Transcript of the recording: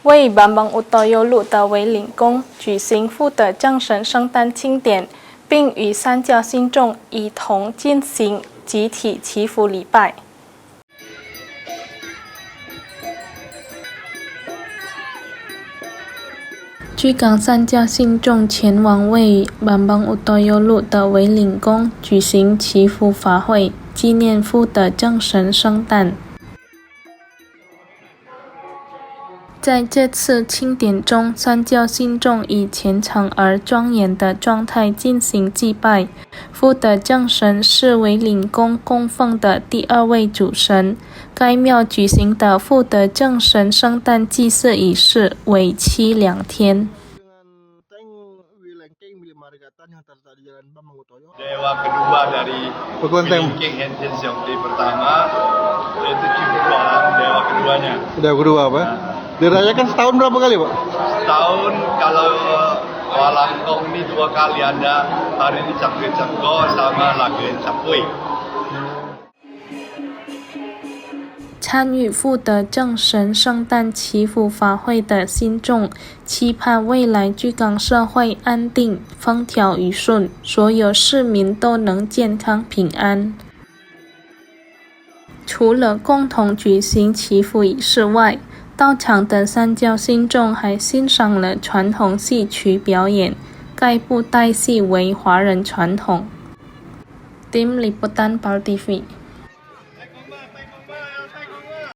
为班邦乌多尤鲁的维领宫举行父的降神圣诞庆典，并与三教信众一同进行集体祈福礼拜。居港三教信众前往位于班邦乌多尤鲁的维领宫举行祈福法会，纪念父的降神圣诞。在这次庆典中，三教信众以虔诚而庄严的状态进行祭拜。父的降神是维领宫供奉的第二位主神。该庙举行的父的降神圣诞祭祀仪式为期2天。Dewa kedua dari Kelingking Ancient Shakti pertama yaitu Cipularang, dewa keduanya. Dewa kedua apa? Dirayakan setahun berapa kali, Pak? Setahun kalau Walangkong ini 2 kali, ada hari ini Cakwe Cakko sama Laguen Cakwe. 参与父的降神圣诞祈福法会的信众，期盼未来居港社会安定、风调雨顺，所有市民都能健康平安。除了共同举行祈福仪式外，到场的三教信众还欣赏了传统戏曲表演。该部代戏为华人传统。Tim Liputan PAL TV